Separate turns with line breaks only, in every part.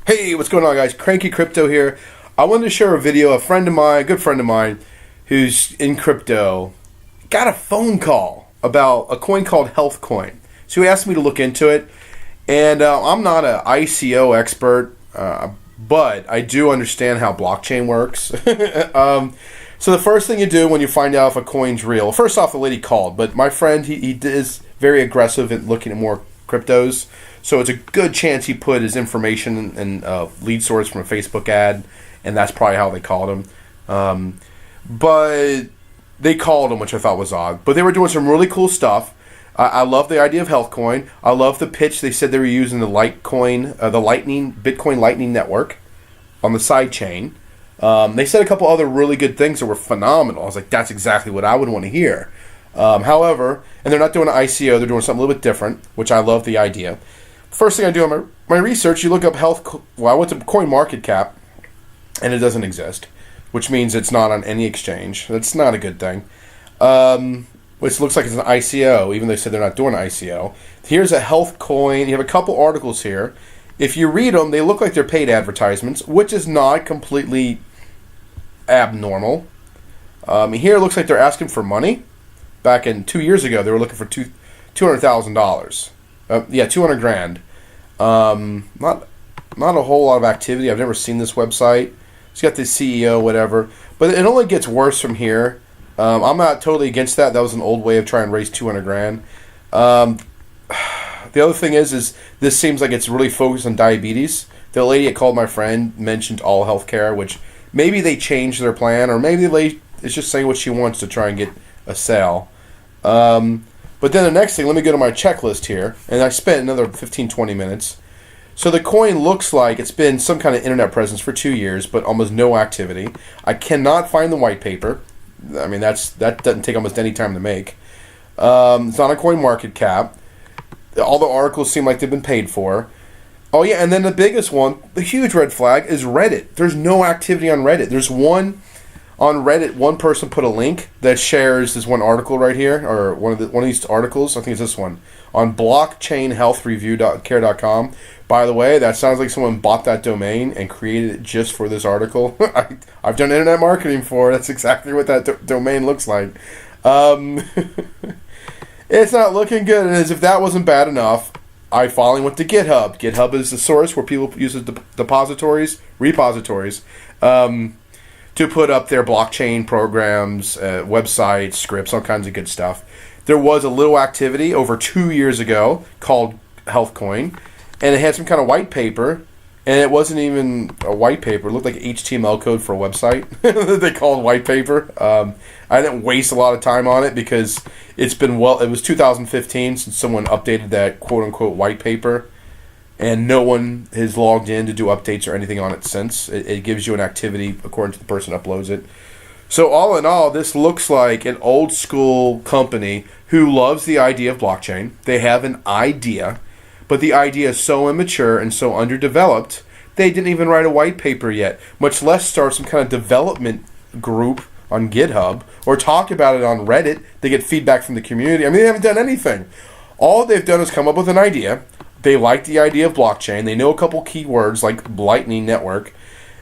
Hey, what's going on, guys? Cranky Crypto here. I wanted to share a video. A friend of mine, a good friend of mine, who's in crypto, got a phone call about a coin called Healthcoin. So he asked me to look into it, and I'm not an ICO expert, but I do understand how blockchain works. So the first thing you do when you find out if a coin's real, first off, the lady called, but my friend, he is very aggressive at looking at more cryptos. So it's a good chance he put his information and lead source from a Facebook ad, and that's probably how they called him. But they called him, which I thought was odd. But they were doing some really cool stuff. I love the idea of Healthcoin. I love the pitch. They said they were using the Litecoin, the Bitcoin Lightning Network on the side chain. They said a couple other really good things that were phenomenal. I was like, that's exactly what I would want to hear. However, and they're not doing an ICO, they're doing something a little bit different, which I love the idea. First thing I do on my research, you look up I went to CoinMarketCap, and it doesn't exist, which means it's not on any exchange. That's not a good thing. Which looks like it's an ICO, even though they said they're not doing an ICO. Here's a Healthcoin. You have a couple articles here. If you read them, they look like they're paid advertisements, which is not completely abnormal. Here it looks like they're asking for money. Back in 2 years ago, they were looking for $200,000. Yeah, 200 grand. Not a whole lot of activity. I've never seen this website. It's got the CEO, whatever. But it only gets worse from here. I'm not totally against that. That was an old way of trying to raise 200 grand. The other thing is this seems like it's really focused on diabetes. The lady that called my friend mentioned all healthcare, which maybe they changed their plan, or maybe the lady is just saying what she wants to try and get a sale. But then the next thing, let me go to my checklist here, and I spent another 15-20 minutes. So the coin looks like it's been some kind of internet presence for 2 years, but almost no activity. I cannot find the white paper. I mean, that doesn't take almost any time to make. It's on a CoinMarketCap. All the articles seem like they've been paid for. Oh yeah, and then the biggest one, the huge red flag, is Reddit. There's no activity on Reddit. There's one on Reddit. One person put a link that shares this one article right here, or one of these articles. I think it's this one on blockchainhealthreview.care.com. By the way, that sounds like someone bought that domain and created it just for this article. I've done internet marketing for. That's exactly what that domain looks like. It's not looking good, and as if that wasn't bad enough, I finally went to GitHub. GitHub is the source where people use repositories, to put up their blockchain programs, websites, scripts, all kinds of good stuff. There was a little activity over 2 years ago called Healthcoin, and it had some kind of white paper, and it wasn't even a white paper. It looked like HTML code for a website that they called white paper. I didn't waste a lot of time on it because it was 2015 since someone updated that quote-unquote white paper, and no one has logged in to do updates or anything on it since. It gives you an activity according to the person who uploads it. So all in all, this looks like an old school company who loves the idea of blockchain. They have an idea, but the idea is so immature and so underdeveloped, they didn't even write a white paper yet, much less start some kind of development group on GitHub or talk about it on Reddit. They get feedback from the community. I mean, they haven't done anything. All they've done is come up with an idea. They like the idea of blockchain. They know a couple keywords like Lightning Network,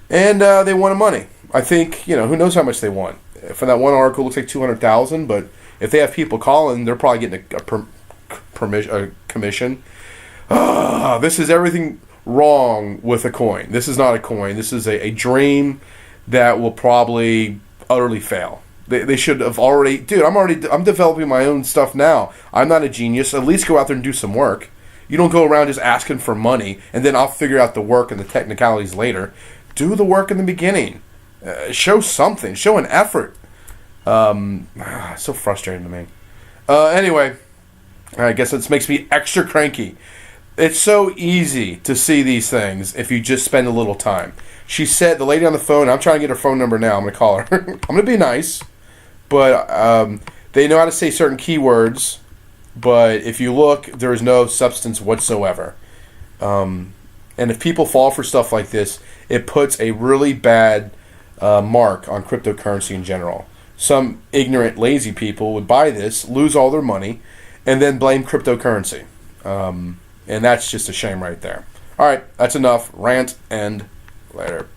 and they wanted money. I think, who knows how much they want. For that one article, it looks like $200,000, but if they have people calling, they're probably getting a commission. This is everything wrong with a coin. This is not a coin. This is a dream that will probably utterly fail. They should have already... Dude, I'm developing my own stuff now. I'm not a genius. At least go out there and do some work. You don't go around just asking for money, and then I'll figure out the work and the technicalities later. Do the work in the beginning. Show something. Show an effort. So frustrating to me. Anyway, I guess this makes me extra cranky. It's so easy to see these things if you just spend a little time. She said, the lady on the phone, I'm trying to get her phone number now. I'm going to call her. I'm going to be nice, but they know how to say certain keywords, but if you look, there is no substance whatsoever. And if people fall for stuff like this, it puts a really bad mark on cryptocurrency in general. Some ignorant, lazy people would buy this, lose all their money, and then blame cryptocurrency. And that's just a shame right there. All right, that's enough. Rant and later.